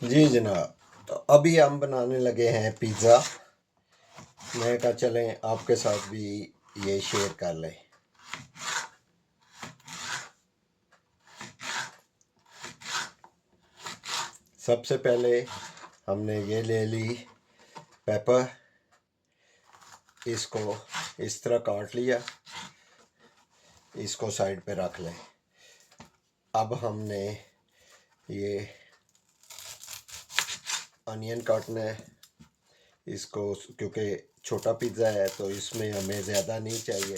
जी जनाब, तो अभी हम बनाने लगे हैं पिज़्ज़ा। मैं कहा चलें आपके साथ भी ये शेयर कर लें। सबसे पहले हमने ये ले ली पेपर, इसको इस तरह काट लिया, इसको साइड पे रख लें। अब हमने ये अनियन काटना है, इसको क्योंकि छोटा पिज़्ज़ा है तो इसमें हमें ज़्यादा नहीं चाहिए,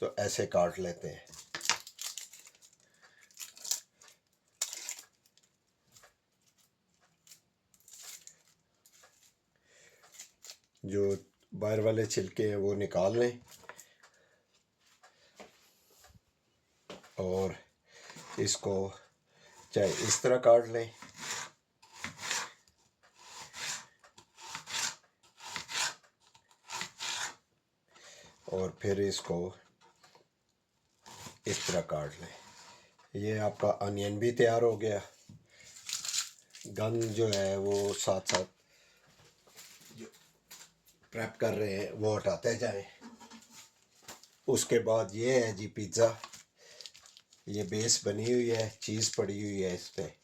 तो ऐसे काट लेते हैं। जो बाहर वाले छिलके हैं वो निकाल लें और इसको चाहे इस तरह काट लें और फिर इसको इस तरह काट लें। ये आपका अनियन भी तैयार हो गया। गन जो है वो साथ साथ प्रेप कर रहे हैं वो हटाते जाएं। उसके बाद ये है जी पिज़्ज़ा, ये बेस बनी हुई है, चीज़ पड़ी हुई है इस पर।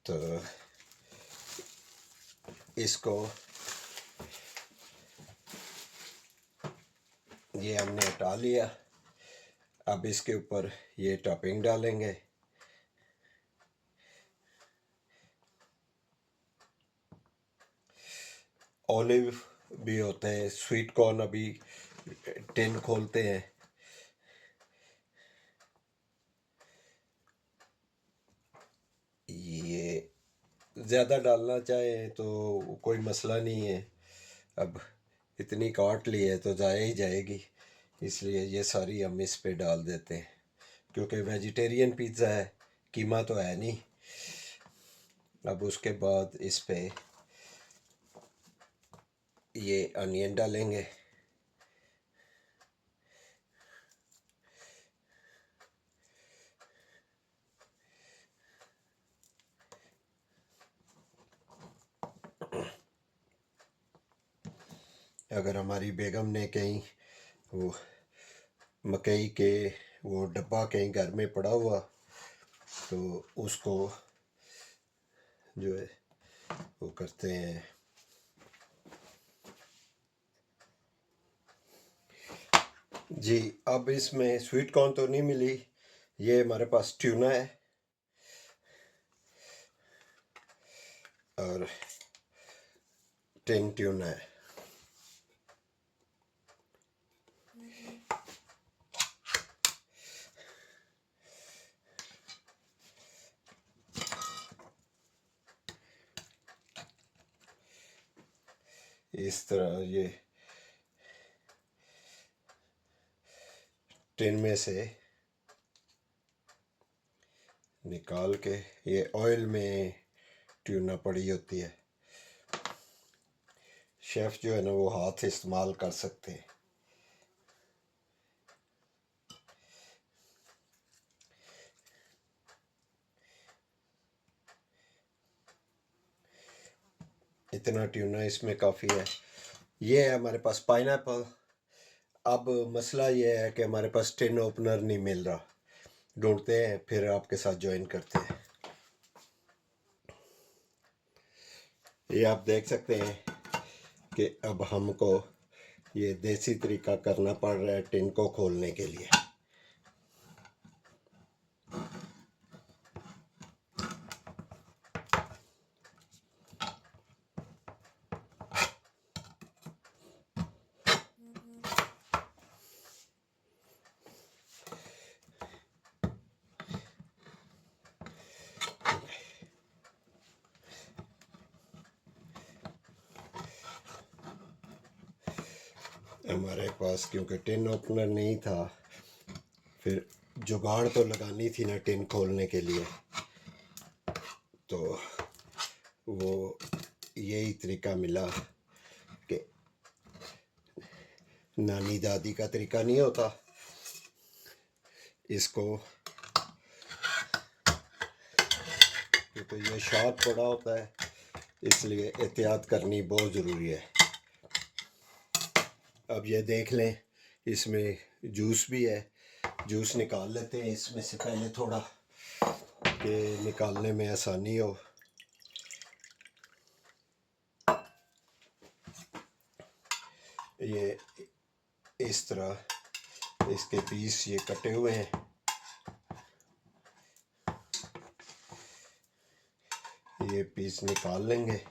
तो इसको ये हमने हटा लिया। अब इसके ऊपर ये टॉपिंग डालेंगे। ऑलिव भी होते हैं, स्वीट कॉर्न अभी टिन खोलते हैं। ये ज़्यादा डालना चाहें तो कोई मसला नहीं है। अब इतनी काट ली है तो जाए ही जाएगी, इसलिए ये सारी हम इस पे डाल देते हैं क्योंकि वेजिटेरियन पिज़्ज़ा है, कीमा तो है नहीं। अब उसके बाद इस पे ये अनियन डालेंगे। अगर हमारी बेगम ने कहीं वो मकई के वो डब्बा कहीं घर में पड़ा हुआ तो उसको जो है वो करते हैं। जी, अब इसमें स्वीट कॉर्न तो नहीं मिली, ये हमारे पास ट्यूना है और टिन ट्यूना है। इस तरह ये टिन में से निकाल के, ये ऑयल में ट्यूना पड़ी होती है। शेफ़ जो है ना वो हाथ इस्तेमाल कर सकते हैं। इतना ट्यूना इसमें काफ़ी है। ये है हमारे पास पाइनएप्पल। अब मसला ये है कि हमारे पास टिन ओपनर नहीं मिल रहा, ढूंढते हैं फिर आपके साथ ज्वाइन करते हैं। ये आप देख सकते हैं कि अब हमको ये देसी तरीका करना पड़ रहा है टिन को खोलने के लिए। हमारे पास क्योंकि टिन ओपनर नहीं था, फिर जुगाड़ तो लगानी थी ना टिन खोलने के लिए, तो वो यही तरीका मिला कि नानी दादी का तरीका नहीं होता, इसको क्योंकि ये शार्प पड़ा होता है इसलिए एहतियात करनी बहुत ज़रूरी है। अब ये देख लें इसमें जूस भी है, जूस निकाल लेते हैं इसमें से पहले थोड़ा, कि निकालने में आसानी हो। ये इस तरह इसके पीस ये कटे हुए हैं, ये पीस निकाल लेंगे।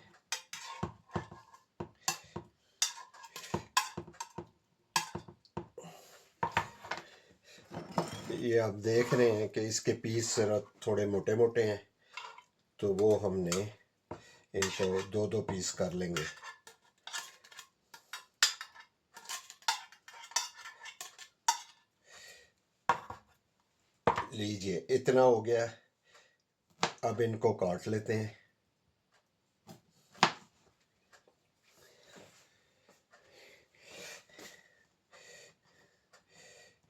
ये आप देख रहे हैं कि इसके पीस जरा थोड़े मोटे मोटे हैं, तो वो हमने इनको दो दो पीस कर लेंगे। लीजिए इतना हो गया, अब इनको काट लेते हैं।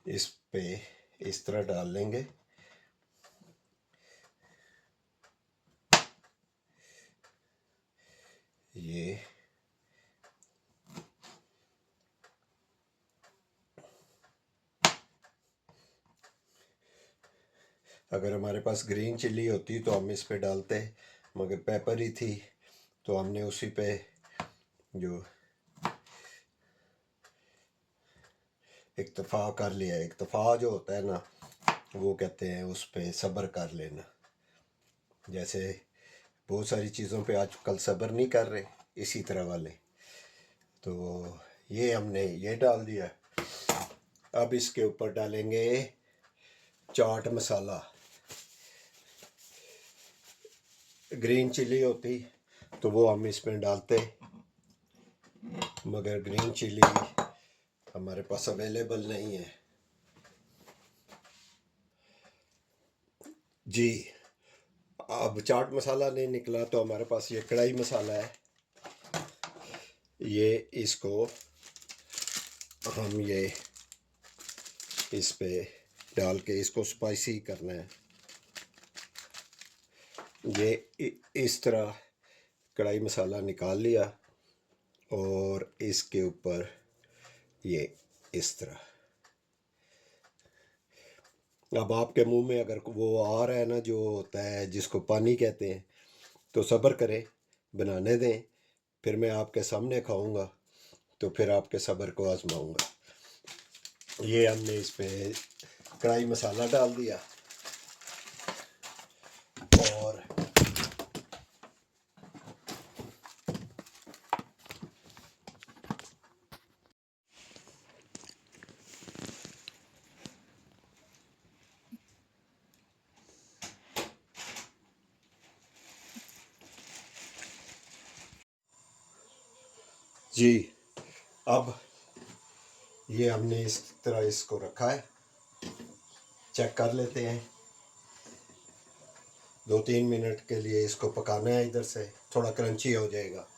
इस पे इस तरह डाल लेंगे। ये अगर हमारे पास ग्रीन चिल्ली होती तो हम इस पे डालते, मगर पेपर ही थी तो हमने उसी पे जो इक्तफ़ा कर लिया। इक्तफ़ा जो होता है ना, वो कहते हैं उस पे सब्र कर लेना। जैसे बहुत सारी चीज़ों पे आजकल सब्र नहीं कर रहे, इसी तरह वाले। तो ये हमने ये डाल दिया। अब इसके ऊपर डालेंगे चाट मसाला। ग्रीन चिली होती तो वो हम इसमें डालते, मगर ग्रीन चिली हमारे पास अवेलेबल नहीं है जी। अब चाट मसाला नहीं निकला तो हमारे पास ये कढ़ाई मसाला है, ये इसको हम ये इस पे डाल के इसको स्पाइसी करना है। ये इस तरह कढ़ाई मसाला निकाल लिया और इसके ऊपर ये इस तरह। अब आपके मुंह में अगर वो आ रहा है ना, जो होता है जिसको पानी कहते हैं, तो सब्र करें, बनाने दें, फिर मैं आपके सामने खाऊंगा तो फिर आपके सब्र को आजमाऊंगा। ये हमने इस पे कढ़ाई मसाला डाल दिया और जी, अब ये हमने इस तरह इसको रखा है। चेक कर लेते हैं, 2-3 मिनट के लिए इसको पकाना है, इधर से थोड़ा क्रंची हो जाएगा।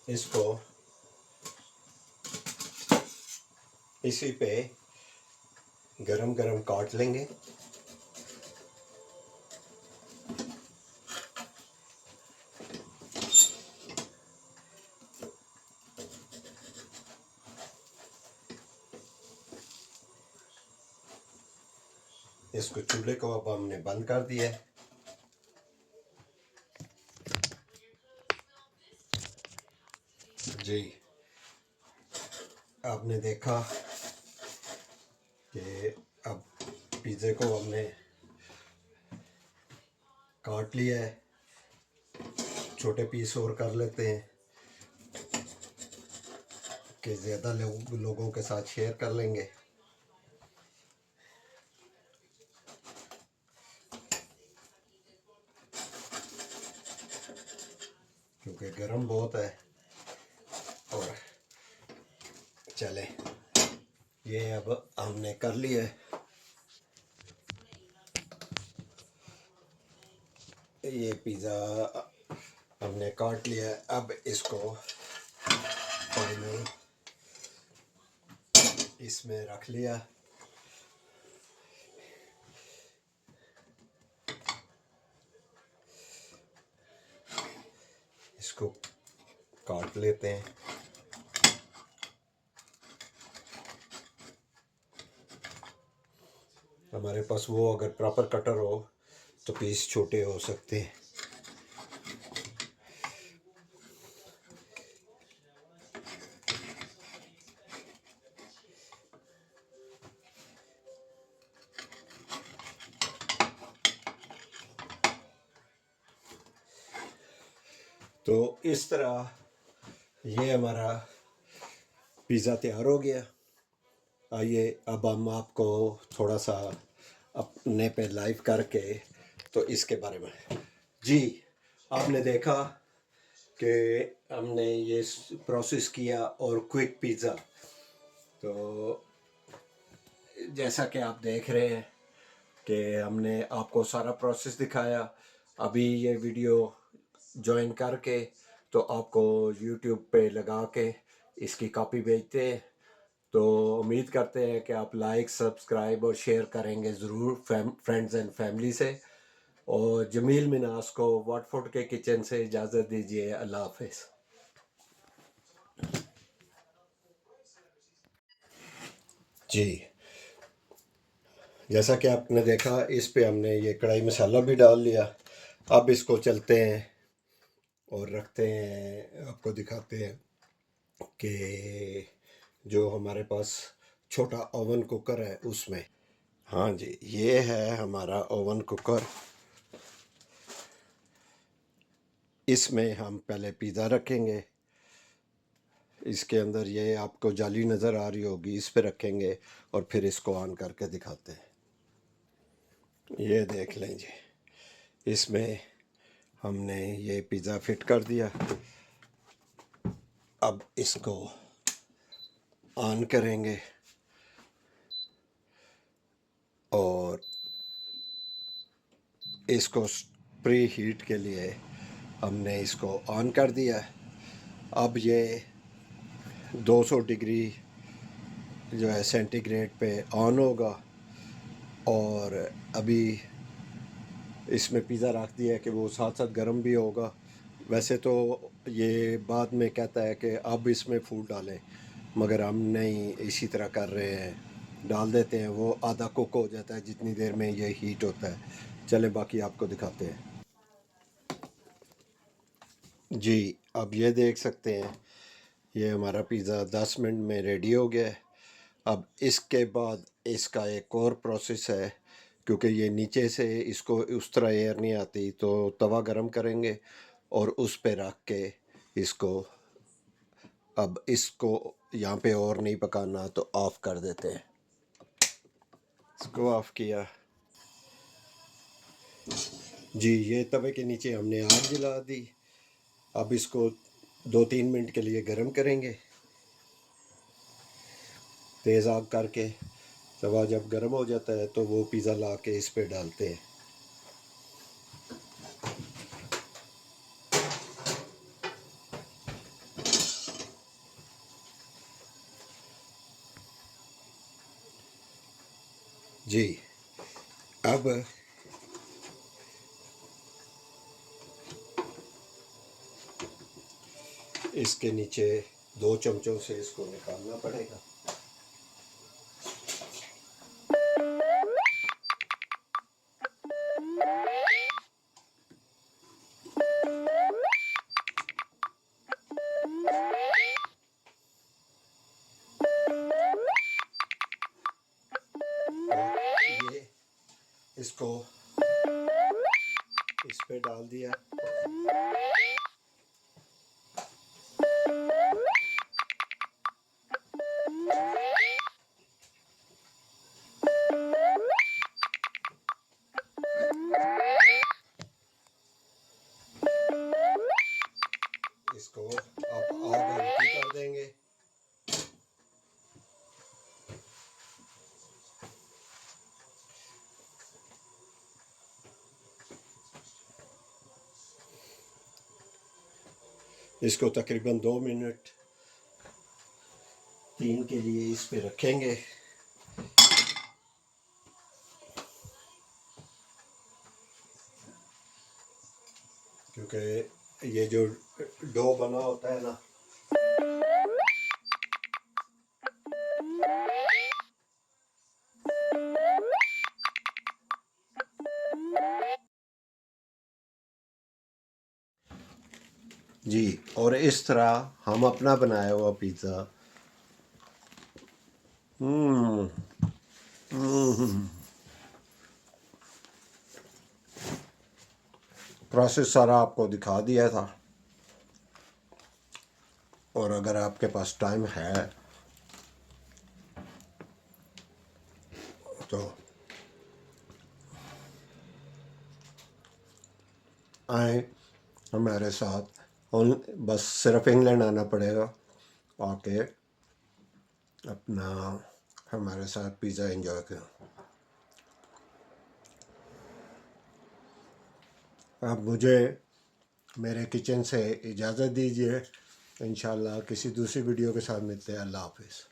इसको इसी पे गरम गरम काट लेंगे। इसको चूल्हे को अब हमने बंद कर दिया है। जी, आपने देखा कि अब पिज़्ज़े को हमने काट लिया है, छोटे पीस और कर लेते हैं कि ज़्यादा लोगों के साथ शेयर कर लेंगे। क्योंकि गर्म बहुत है। और चले, ये अब हमने कर लिया है। ये पिज़्ज़ा हमने काट लिया है। अब इसको फाइनल इसमें रख लिया। इसको काट लेते हैं। हमारे पास वो अगर प्रॉपर कटर हो तो पीस छोटे हो सकते हैं। तो इस तरह ये हमारा पिज़्ज़ा तैयार हो गया। आइए अब हम आपको थोड़ा सा अपने पे लाइव करके तो इसके बारे में जी, आपने देखा कि हमने ये प्रोसेस किया और क्विक पिज़्ज़ा। तो जैसा कि आप देख रहे हैं कि हमने आपको सारा प्रोसेस दिखाया। अभी ये वीडियो ज्वाइन करके तो आपको यूट्यूब पे लगा के इसकी कॉपी भेजते हैं। तो उम्मीद करते हैं कि आप लाइक, सब्सक्राइब और शेयर करेंगे ज़रूर फ्रेंड्स एंड फैमिली से। और जमील मिनास को वाटफोर्ड के किचन से इजाज़त दीजिए। अल्लाह हाफिज़। जी, जैसा कि आपने देखा इस पे हमने ये कढ़ाई मसाला भी डाल लिया। अब इसको चलते हैं और रखते हैं, आपको दिखाते हैं कि जो हमारे पास छोटा ओवन कुकर है उसमें। हाँ जी, ये है हमारा ओवन कुकर। इसमें हम पहले पिज़्ज़ा रखेंगे। इसके अंदर ये आपको जाली नज़र आ रही होगी, इस पे रखेंगे और फिर इसको ऑन करके दिखाते हैं। ये देख लें जी, इसमें हमने ये पिज़्ज़ा फिट कर दिया। अब इसको ऑन करेंगे और इसको प्री हीट के लिए हमने इसको ऑन कर दिया। अब ये 200 डिग्री जो है सेंटीग्रेड पे ऑन होगा। और अभी इसमें पिज़्ज़ा रख दिया है कि वो साथ साथ गर्म भी होगा। वैसे तो ये बाद में कहता है कि अब इसमें फूड डालें, मगर हम नहीं, इसी तरह कर रहे हैं, डाल देते हैं। वो आधा कुक हो जाता है जितनी देर में ये हीट होता है। चले बाकी आपको दिखाते हैं जी। अब ये देख सकते हैं, ये हमारा पिज़्ज़ा 10 मिनट में रेडी हो गया है। अब इसके बाद इसका एक और प्रोसेस है, क्योंकि ये नीचे से इसको उस तरह एयर नहीं आती, तो तवा गरम करेंगे और उस पे रख के इसको, अब इसको यहाँ पे और नहीं पकाना तो ऑफ़ कर देते हैं। इसको ऑफ़ किया जी। ये तवे के नीचे हमने आग जला दी। अब इसको 2-3 मिनट के लिए गरम करेंगे तेज़ आग करके। तवा जब गर्म हो जाता है तो वो पिज़्ज़ा ला के इस पे डालते हैं जी। अब इसके नीचे 2 चमचों से इसको निकालना पड़ेगा। और ये इसको इस पे डाल दिया। इसको तकरीबन 2 मिनट 3 के लिए इस पे रखेंगे। क्योंकि ये जो डो बना होता है ना, जी, और इस तरह हम अपना बनाया हुआ पिज़्ज़ा प्रोसेस सारा आपको दिखा दिया था। और अगर आपके पास टाइम है तो आए हमारे साथ। बस सिर्फ इंग्लैंड आना पड़ेगा, आके अपना हमारे साथ पिज़्ज़ा एंजॉय करें। अब मुझे मेरे किचन से इजाज़त दीजिए। इंशाल्लाह किसी दूसरी वीडियो के साथ मिलते हैं। अल्लाह हाफिज़।